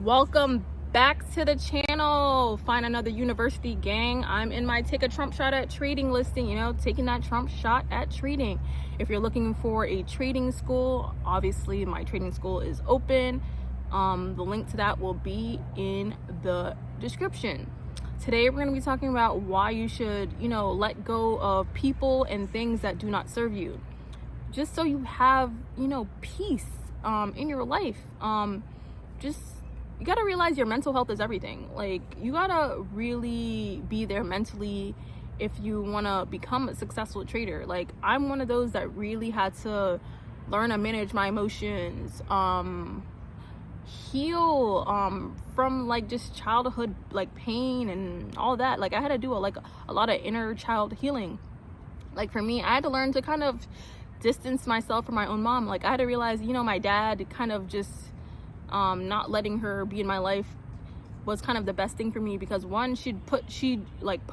Welcome back to the channel. Find another university gang. I'm in my take a Trump shot at trading listing, taking that Trump shot at trading. If you're looking for a trading school, obviously my trading school is open. The link to that will be in the description. Today we're going to be talking about why you should, let go of people and things that do not serve you, just so you have, peace in your life. You gotta realize your mental health is everything. Like, you gotta really be there mentally if you want to become a successful trader. Like, I'm one of those that really had to learn to manage my emotions, heal from like just childhood like pain and all that. Like, I had to do a lot of inner child healing. Like, for me, I had to learn to kind of distance myself from my own mom. Like, I had to realize, my dad kind of just not letting her be in my life was kind of the best thing for me, because one, she'd put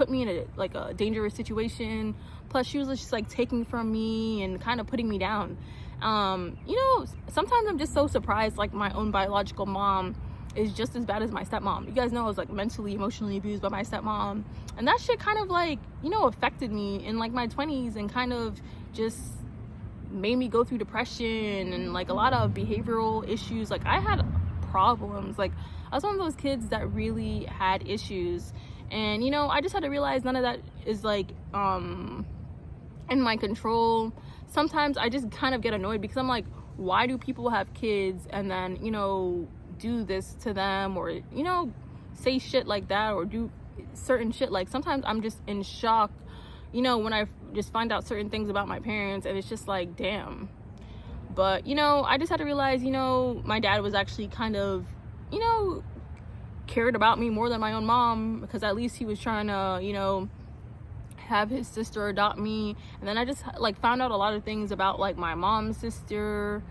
me in a dangerous situation, plus she was just like taking from me and kind of putting me down. Sometimes I'm just so surprised, like, my own biological mom is just as bad as my stepmom. You guys know I was like mentally, emotionally abused by my stepmom, and that shit kind of like, affected me in like my 20s and kind of just made me go through depression and like a lot of behavioral issues. Like, I had problems. Like, I was one of those kids that really had issues, and I just had to realize none of that is like in my control. Sometimes I just kind of get annoyed because I'm like, why do people have kids and then do this to them, or say shit like that, or do certain shit. Like, sometimes I'm just in shock when I just find out certain things about my parents, and it's just like, damn. But I just had to realize, my dad was actually kind of cared about me more than my own mom, because at least he was trying to have his sister adopt me. And then I just like found out a lot of things about like my mom's sister,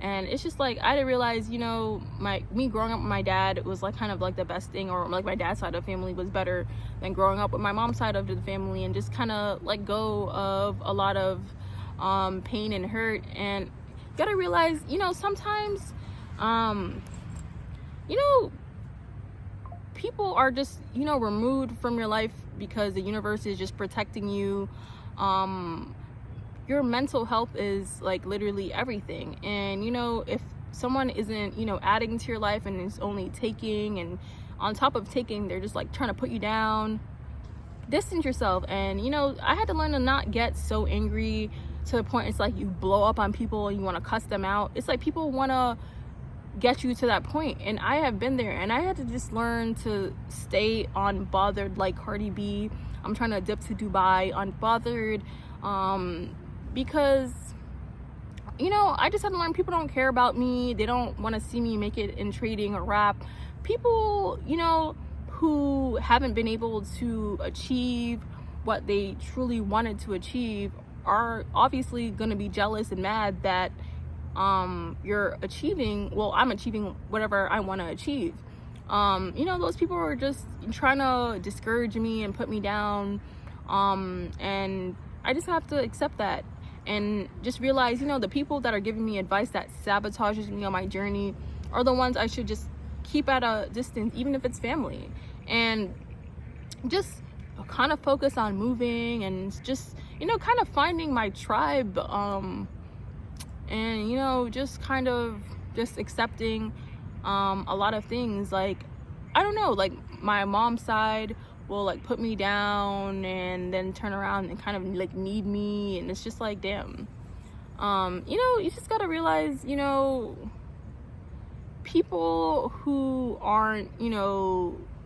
and it's just like I had to realize, me growing up with my dad was like kind of like the best thing, or like my dad's side of the family was better than growing up with my mom's side of the family, and just kind of let go of a lot of pain and hurt. And you gotta realize, sometimes people are just removed from your life because the universe is just protecting you. Your mental health is like literally everything, and if someone isn't adding to your life and is only taking, and on top of taking they're just like trying to put you down, distance yourself. And I had to learn to not get so angry to the point it's like you blow up on people and you want to cuss them out. It's like people want to get you to that point, and I have been there, and I had to just learn to stay unbothered. Like Cardi B, I'm trying to dip to Dubai unbothered, because I just had to learn people don't care about me. They don't want to see me make it in trading or rap. People who haven't been able to achieve what they truly wanted to achieve are obviously going to be jealous and mad that you're achieving. Well, I'm achieving whatever I want to achieve. Those people are just trying to discourage me and put me down, and I just have to accept that and just realize, the people that are giving me advice that sabotages me on my journey are the ones I should just keep at a distance, even if it's family, and just kind of focus on moving and just kind of finding my tribe, and just kind of just accepting a lot of things. Like, I don't know, like my mom's side will like put me down and then turn around and kind of like need me, and it's just like, damn. You just gotta realize, people who aren't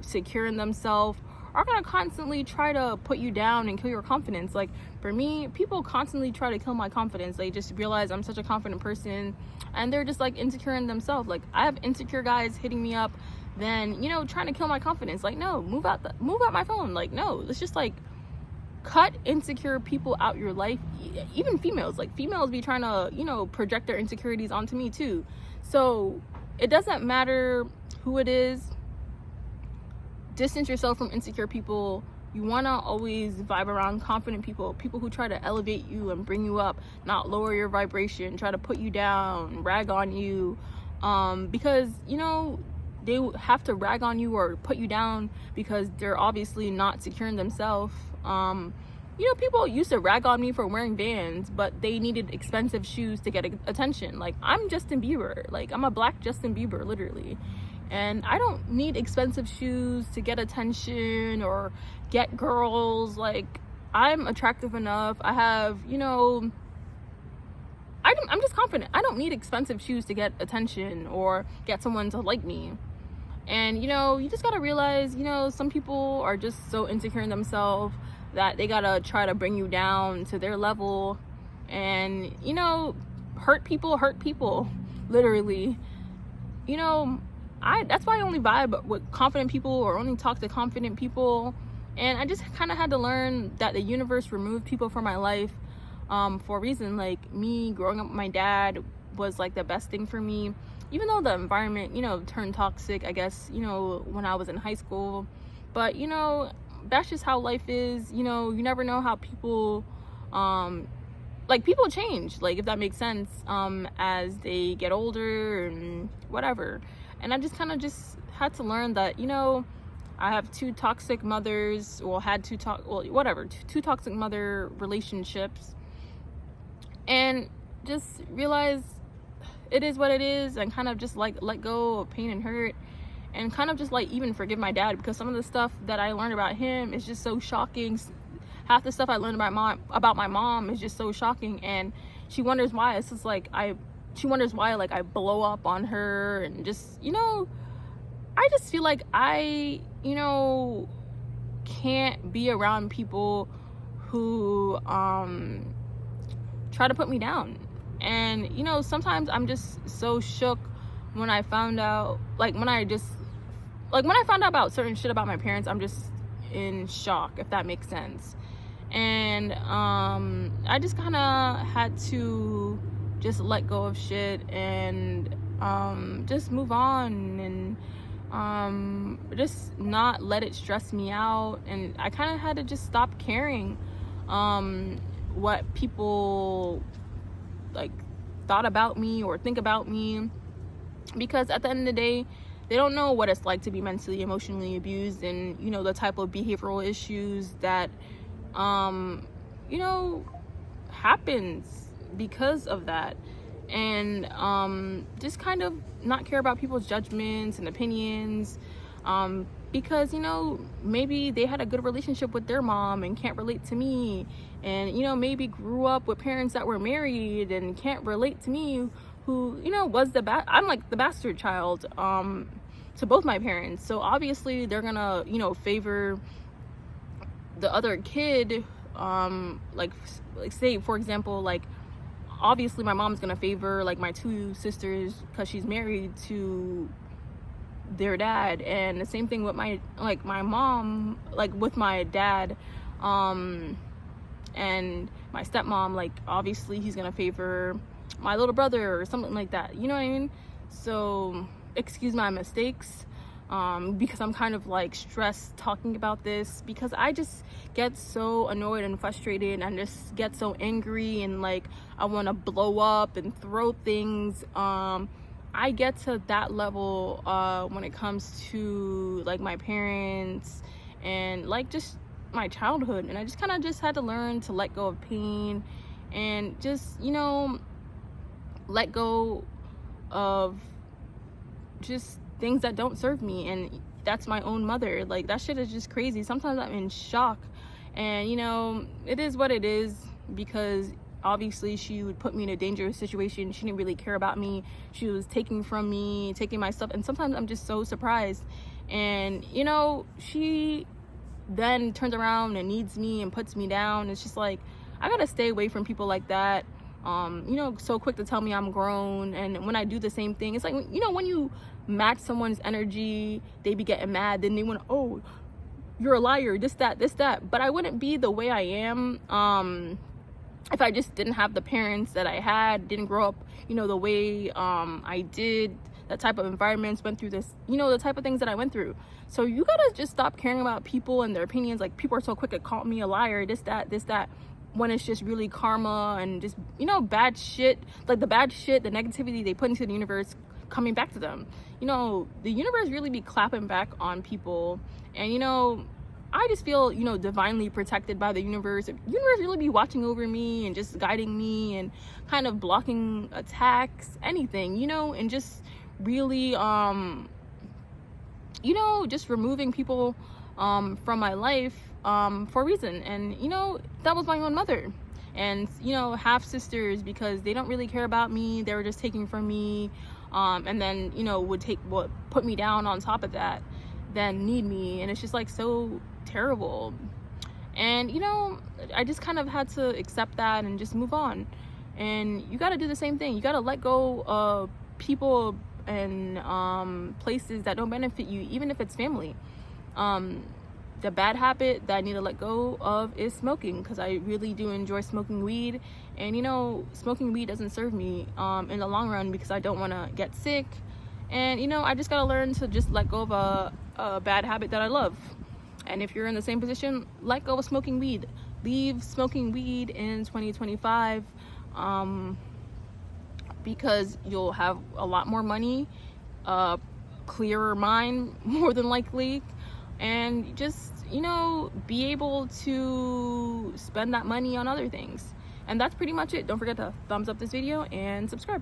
secure in themselves are gonna constantly try to put you down and kill your confidence. Like, for me, people constantly try to kill my confidence. They just realize I'm such a confident person, and they're just like insecure in themselves. Like, I have insecure guys hitting me up, then trying to kill my confidence. Like, no, move out my phone. Like, no, let's just like cut insecure people out your life. Even females, like females be trying to project their insecurities onto me too. So it doesn't matter who it is. Distance yourself from insecure people. You want to always vibe around confident people who try to elevate you and bring you up, not lower your vibration, try to put you down, rag on you, because they have to rag on you or put you down because they're obviously not securing themselves. People used to rag on me for wearing Vans, but they needed expensive shoes to get attention. Like, I'm Justin Bieber. Like, I'm a black Justin Bieber, literally. And I don't need expensive shoes to get attention or get girls. Like, I'm attractive enough. I have, I'm just confident. I don't need expensive shoes to get attention or get someone to like me. And, you just gotta realize, some people are just so insecure in themselves that they gotta try to bring you down to their level. And, hurt people, literally. That's why I only vibe with confident people or only talk to confident people. And I just kind of had to learn that the universe removed people from my life for a reason. Like, me growing up with my dad was like the best thing for me, even though the environment turned toxic, I guess, when I was in high school. But that's just how life is. You never know how people people change, like, if that makes sense, as they get older and whatever. And I just kind of just had to learn that I have two toxic mothers, two toxic mother relationships, and just realize it is what it is, and kind of just like let go of pain and hurt, and kind of just like even forgive my dad, because some of the stuff that I learned about him is just so shocking. Half the stuff I learned about my mom is just so shocking, and she wonders why. It's just like she wonders why I blow up on her, and just I just feel like I can't be around people who try to put me down. And sometimes I'm just so shook when I found out, when I found out about certain shit about my parents. I'm just in shock, if that makes sense. And I just kind of had to just let go of shit and just move on, and just not let it stress me out. And I kind of had to just stop caring what people thought about me or think about me, because at the end of the day, they don't know what it's like to be mentally, emotionally abused, and the type of behavioral issues that happens because of that. And just kind of not care about people's judgments and opinions, because maybe they had a good relationship with their mom and can't relate to me, and maybe grew up with parents that were married and can't relate to me, who was I'm like the bastard child to both my parents. So obviously they're gonna favor the other kid, say for example, obviously my mom's gonna favor my two sisters because she's married to their dad. And the same thing with my mom, with my dad and my stepmom. Obviously he's gonna favor my little brother or something like that, you know what I mean? So excuse my mistakes, because I'm kind of stressed talking about this, because I just get so annoyed and frustrated and just get so angry, and I want to blow up and throw things. I get to that level when it comes to my parents and just my childhood. And I just kind of just had to learn to let go of pain and just let go of just things that don't serve me. And that's my own mother. That shit is just crazy. Sometimes I'm in shock, and it is what it is, because obviously she would put me in a dangerous situation. She didn't really care about me. She was taking from me, taking my stuff, and sometimes I'm just so surprised. And she then turns around and needs me and puts me down. It's just I gotta stay away from people like that. So quick to tell me I'm grown, and when I do the same thing, it's when you match someone's energy, they be getting mad, then they want to, oh, you're a liar, this that. But I wouldn't be the way I am if I just didn't have the parents that I had, didn't grow up the way I did, that type of environments, went through this, the type of things that I went through. So you gotta just stop caring about people and their opinions. People are so quick to call me a liar, this that, when it's just really karma and just bad shit, the bad shit, the negativity they put into the universe coming back to them. You know, the universe really be clapping back on people, and you know, I just feel, you know, divinely protected by the universe. The universe really be watching over me and just guiding me and kind of blocking attacks, anything, you know, and just really you know, just removing people from my life for a reason. And you know, that was my own mother and, you know, half sisters, because they don't really care about me. They were just taking from me, and then, you know, would put me down on top of that, then need me. And it's just like so terrible. And you know, I just kind of had to accept that and just move on. And you got to do the same thing. You got to let go of people and places that don't benefit you, even if it's family. The bad habit that I need to let go of is smoking, because I really do enjoy smoking weed. And you know, smoking weed doesn't serve me in the long run, because I don't want to get sick. And you know, I just gotta learn to just let go of a bad habit that I love. And if you're in the same position, let go of smoking weed. Leave smoking weed in 2025, because you'll have a lot more money, clearer mind, more than likely, and just, you know, be able to spend that money on other things. And that's pretty much it. Don't forget to thumbs up this video and subscribe.